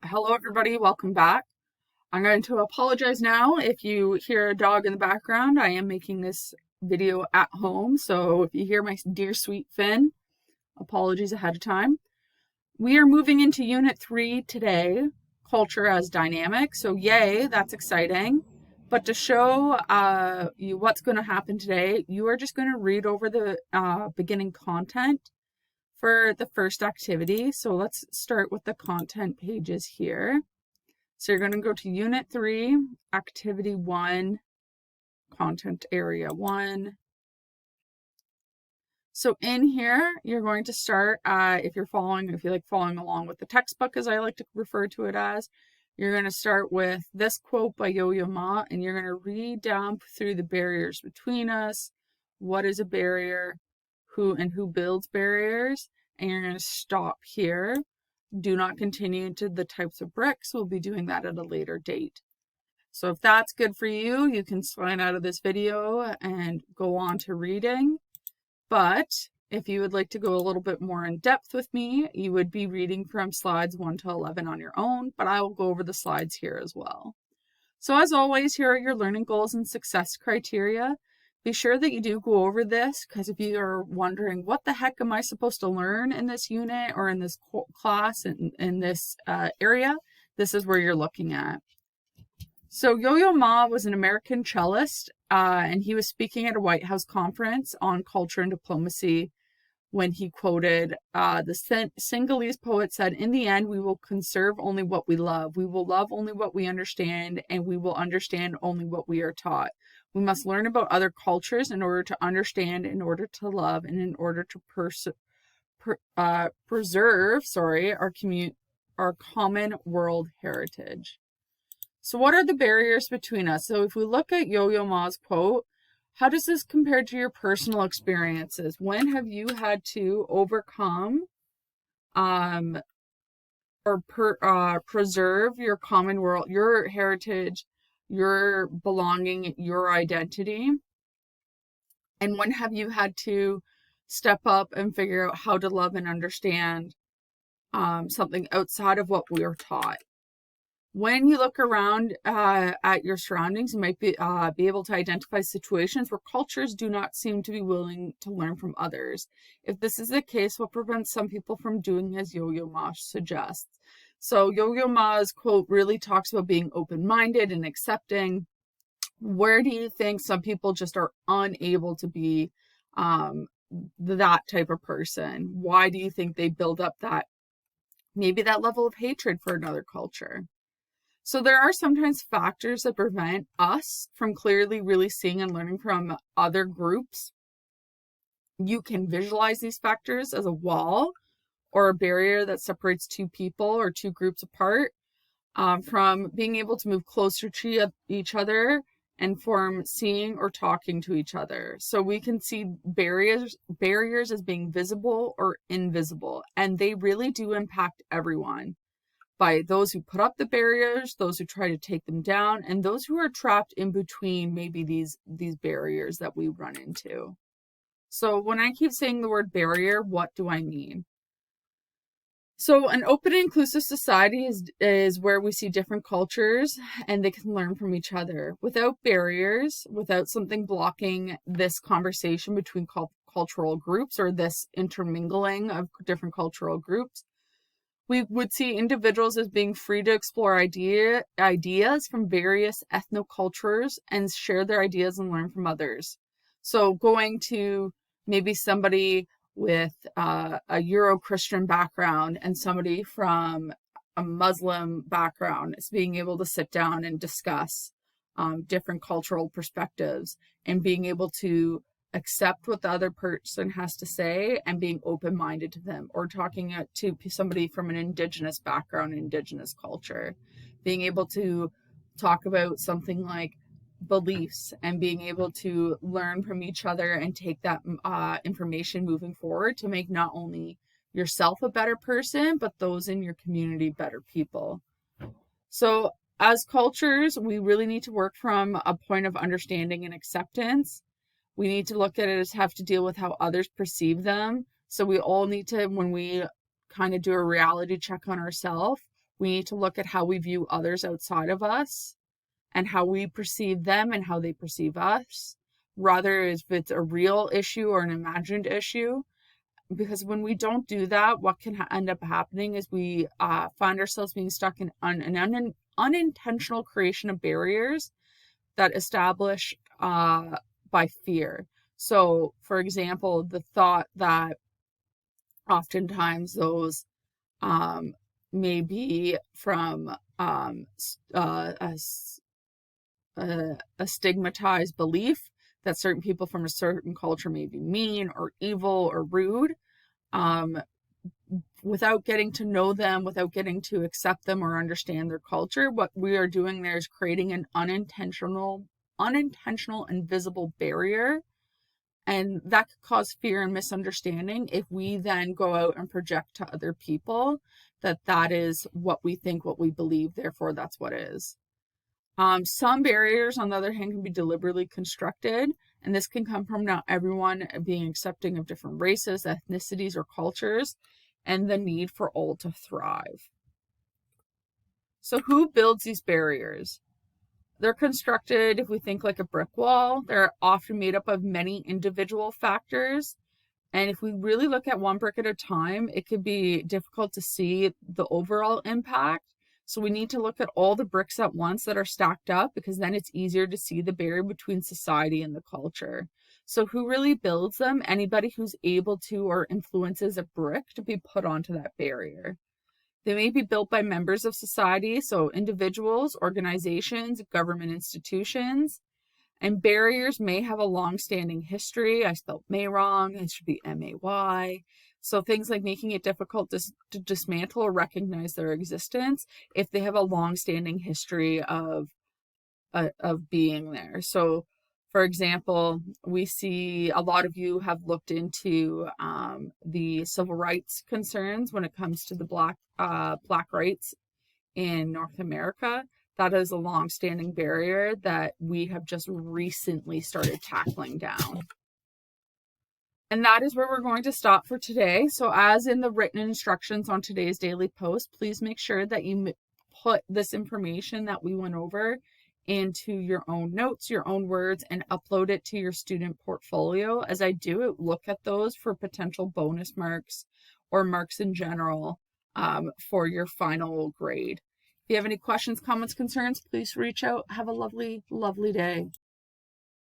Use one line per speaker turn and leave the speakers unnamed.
Hello everybody, welcome back. I'm going to apologize now if you hear a dog in the background. I am making this video at home, so if you hear my dear sweet Finn, apologies ahead of time. We are moving into Unit 3 today, Culture as Dynamic, so yay, that's exciting. But to show you what's going to happen today, you are just going to read over the beginning content for the first activity. So let's start with the content pages here. So you're going to go to Unit 3, Activity 1, Content Area 1. So in here, you're going to start, if you like following along with the textbook, as I like to refer to it as, you're going to start with this quote by Yo-Yo Ma, and you're going to read down through the barriers between us. What is a barrier? Who builds barriers? And you're going to stop here. Do not continue to the types of bricks. We'll be doing that at a later date. So if that's good for you, you can sign out of this video and go on to reading. But if you would like to go a little bit more in depth with me, you would be reading from slides 1 to 11 on your own, but I will go over the slides here as well. So as always, here are your learning goals and success criteria. Be sure that you do go over this, because if you are wondering, what the heck am I supposed to learn in this unit or in this class, in this area, this is where you're looking at. So Yo-Yo Ma was an American cellist, and he was speaking at a White House conference on culture and diplomacy when he quoted, the Sinhalese poet said, "In the end, we will conserve only what we love. We will love only what we understand, and we will understand only what we are taught. We must learn about other cultures in order to understand, in order to love, and in order to preserve our common world heritage." So what are the barriers between us? So if we look at Yo-Yo Ma's quote, how does this compare to your personal experiences? When have you had to overcome preserve your common world, your heritage, your belonging, your identity? And when have you had to step up and figure out how to love and understand something outside of what we are taught? When you look around at your surroundings, you might be able to identify situations where cultures do not seem to be willing to learn from others. If this is the case, what prevents some people from doing as Yo-Yo Ma suggests? So Yo-Yo Ma's quote really talks about being open-minded and accepting. Where do you think some people just are unable to be that type of person? Why do you think they build up maybe that level of hatred for another culture? So there are sometimes factors that prevent us from clearly really seeing and learning from other groups. You can visualize these factors as a wall or a barrier that separates two people or two groups apart from being able to move closer to each other and from seeing or talking to each other. So we can see barriers as being visible or invisible, and they really do impact everyone. By those who put up the barriers, those who try to take them down, and those who are trapped in between maybe these barriers that we run into. So when I keep saying the word barrier, what do I mean? So an open and inclusive society is where we see different cultures and they can learn from each other. Without barriers, without something blocking this conversation between cultural groups or this intermingling of different cultural groups, we would see individuals as being free to explore ideas from various ethnocultures and share their ideas and learn from others. So going to maybe somebody with a Euro-Christian background and somebody from a Muslim background is being able to sit down and discuss different cultural perspectives and being able to accept what the other person has to say and being open-minded to them, or talking to somebody from an indigenous background, indigenous culture, being able to talk about something like beliefs and being able to learn from each other and take that information moving forward to make not only yourself a better person, but those in your community better people. So as cultures, we really need to work from a point of understanding and acceptance. We need to look at it as have to deal with how others perceive them. So we all need to, when we kind of do a reality check on ourselves, We need to look at how we view others outside of us and how we perceive them and how they perceive us, rather if it's a real issue or an imagined issue. Because when we don't do that, what can end up happening is we find ourselves being stuck in an unintentional creation of barriers that establish by fear. So, for example, the thought that oftentimes those may be from a stigmatized belief that certain people from a certain culture may be mean or evil or rude, without getting to know them, without getting to accept them or understand their culture. What we are doing there is creating an unintentional invisible barrier, and that could cause fear and misunderstanding if we then go out and project to other people that is what we think, what we believe, therefore that's what is. Some barriers, on the other hand, can be deliberately constructed, and this can come from not everyone being accepting of different races, ethnicities, or cultures, and the need for all to thrive. So who builds these barriers? They're constructed, if we think like a brick wall, they're often made up of many individual factors. And if we really look at one brick at a time, it could be difficult to see the overall impact. So we need to look at all the bricks at once that are stacked up, because then it's easier to see the barrier between society and the culture. So who really builds them? Anybody who's able to or influences a brick to be put onto that barrier. They may be built by members of society, so individuals, organizations, government institutions, and barriers may have a long-standing history. I spelled may wrong. It should be M-A-Y. So things like making it difficult to dismantle or recognize their existence if they have a long-standing history of being there. So, for example, we see a lot of you have looked into the civil rights concerns when it comes to the black rights in North America. That is a long-standing barrier that we have just recently started tackling down. And that is where we're going to stop for today. So as in the written instructions on today's daily post, please make sure that you put this information that we went over into your own notes, your own words, and upload it to your student portfolio. As I do it, look at those for potential bonus marks or marks in general for your final grade. If you have any questions, comments, concerns, please reach out. Have a lovely, lovely day.